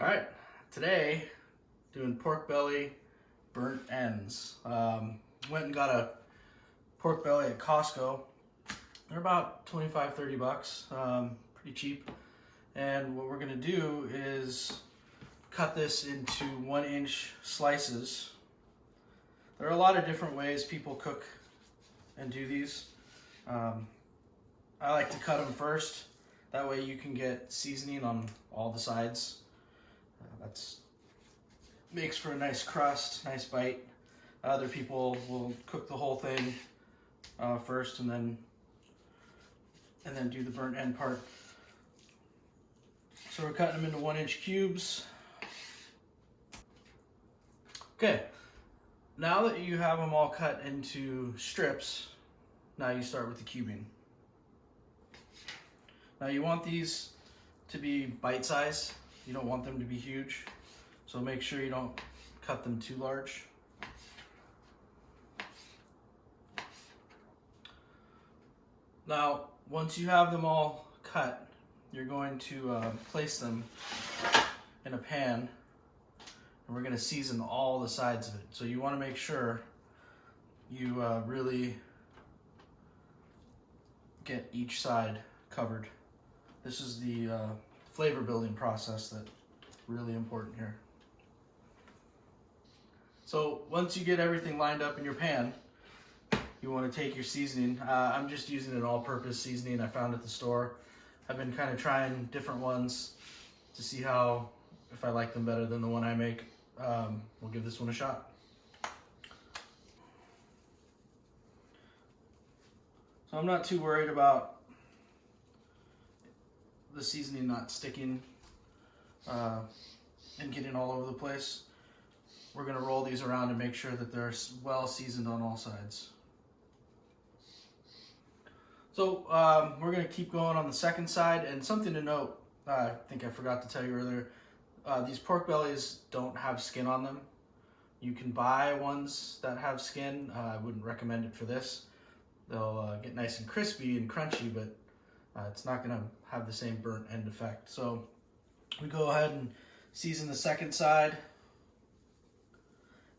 All right, today doing pork belly burnt ends. Went and got a pork belly at Costco. They're about 25, 30 bucks, pretty cheap. And what we're gonna do is cut this into 1-inch slices. There are a lot of different ways people cook and do these. I like to cut them first. That way you can get seasoning on all the sides. That's makes for a nice crust, nice bite. Other people will cook the whole thing first and then do the burnt end part. So we're cutting them into 1-inch cubes. Okay, now that you have them all cut into strips, now you start with the cubing. Now you want these to be bite size. You don't want them to be huge. So make sure you don't cut them too large. Now, once you have them all cut, you're going to place them in a pan, and we're going to season all the sides of it. So you want to make sure you really get each side covered. This is the flavor building process that's really important here. So once you get everything lined up in your pan, you want to take your seasoning. I'm just using an all-purpose seasoning I found at the store. I've been kind of trying different ones to see if I like them better than the one I make. We'll give this one a shot. So I'm not too worried about the seasoning not sticking and getting all over the place. We're going to roll these around and make sure that they're well seasoned on all sides. So we're going to keep going on the second side. And something to note, I think I forgot to tell you earlier, these pork bellies don't have skin on them. You can buy ones that have skin. I wouldn't recommend it for this. They'll get nice and crispy and crunchy, but it's not going to have the same burnt end effect. So we go ahead and season the second side.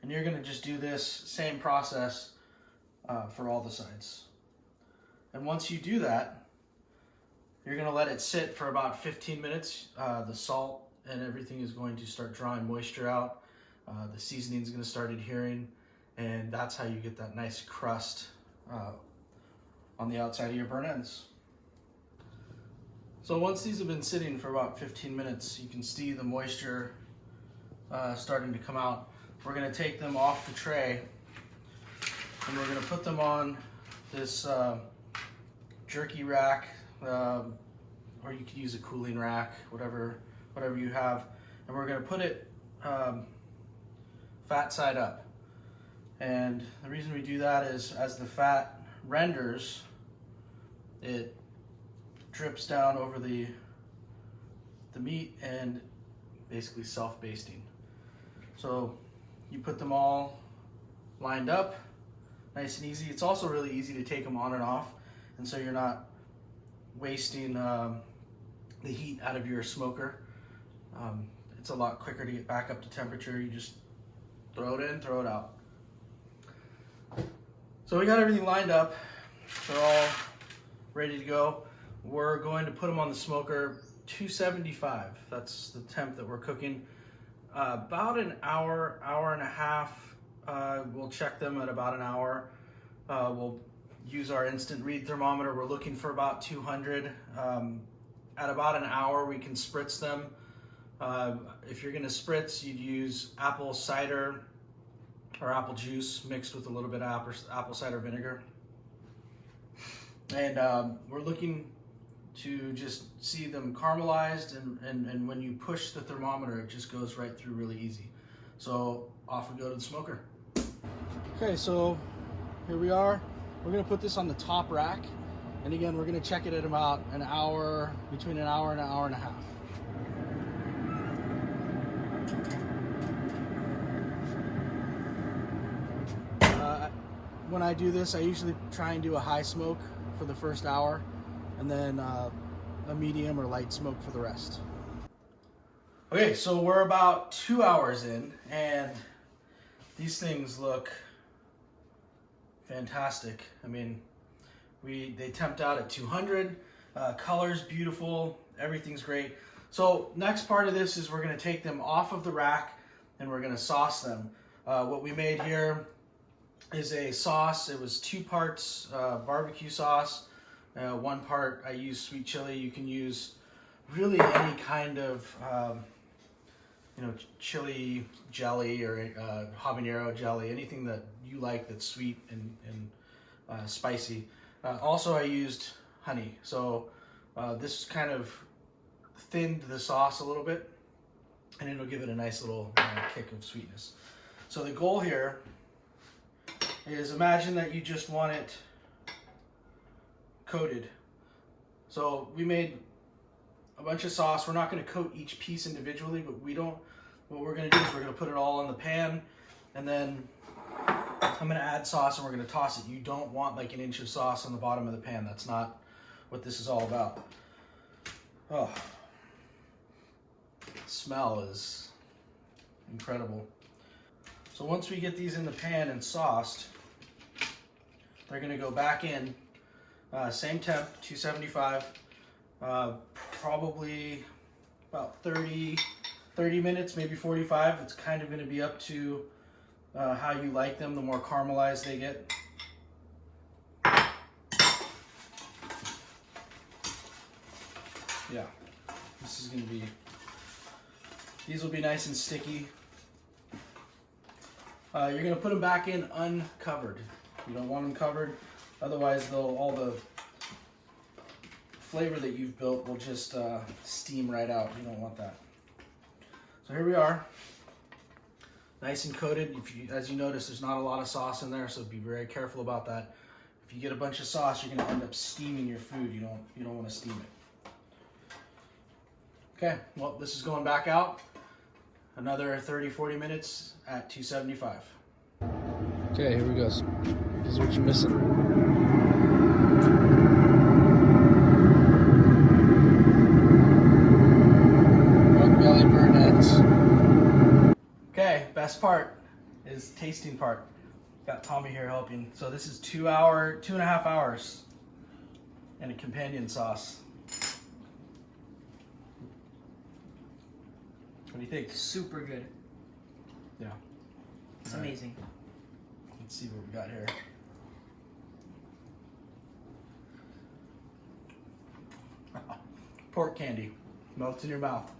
And you're going to just do this same process for all the sides. And once you do that, you're going to let it sit for about 15 minutes. The salt and everything is going to start drawing moisture out. The seasoning is going to start adhering. And that's how you get that nice crust on the outside of your burnt ends. So once these have been sitting for about 15 minutes, you can see the moisture starting to come out. We're going to take them off the tray and we're going to put them on this jerky rack, or you could use a cooling rack, whatever you have. And we're going to put it fat side up. And the reason we do that is as the fat renders, it drips down over the meat and basically self-basting. So you put them all lined up, nice and easy. It's also really easy to take them on and off, and so you're not wasting the heat out of your smoker. It's a lot quicker to get back up to temperature. You just throw it in, throw it out. So we got everything lined up. They're all ready to go. We're going to put them on the smoker, 275. That's the temp that we're cooking. About an hour, hour and a half. We'll check them at about an hour. We'll use our instant read thermometer. We're looking for about 200. At about an hour, we can spritz them. If you're going to spritz, you'd use apple cider or apple juice mixed with a little bit of apple cider vinegar. And we're looking to just see them caramelized, and when you push the thermometer, it just goes right through really easy. So off we go to the smoker. Okay, so here we are. We're gonna put this on the top rack, and again, we're gonna check it at about an hour, between an hour and a half. When I do this, I usually try and do a high smoke for the first hour, and then a medium or light smoke for the rest. Okay, so we're about 2 hours in, and these things look fantastic. I mean, they temped out at 200. Color's beautiful. Everything's great. So next part of this is we're going to take them off of the rack and we're going to sauce them. What we made here is a sauce. It was 2 parts barbecue sauce. 1 part I used sweet chili. You can use really any kind of chili jelly or habanero jelly, anything that you like that's sweet and spicy. Also, I used honey. So this kind of thinned the sauce a little bit, and it'll give it a nice little kick of sweetness. So the goal here is, imagine that you just want it coated. So we made a bunch of sauce. We're not going to coat each piece individually, but what we're going to do is we're going to put it all in the pan, and then I'm going to add sauce and we're going to toss it. You don't want like 1 inch of sauce on the bottom of the pan. That's not what this is all about. Oh, the smell is incredible. So once we get these in the pan and sauced, they're going to go back in, same temp, 275, probably about 30 minutes, maybe 45. It's kind of going to be up to how you like them. The more caramelized they get. Yeah, this is going to be, these will be nice and sticky. You're going to put them back in uncovered. You don't want them covered, otherwise all the flavor that you've built will just steam right out. You don't want that. So here we are, nice and coated. As you notice, there's not a lot of sauce in there, so be very careful about that. If you get a bunch of sauce, you're going to end up steaming your food. You don't want to steam it. Okay, well, this is going back out. Another 30-40 minutes at 275. Okay, here we go. This is what you're missing. Belly burnettes. Okay, best part is tasting part. Got Tommy here helping. So this is 2.5 hours, and a companion sauce. What do you think? Super good. Yeah. It's amazing. Let's see what we got here. Pork candy. Melts in your mouth.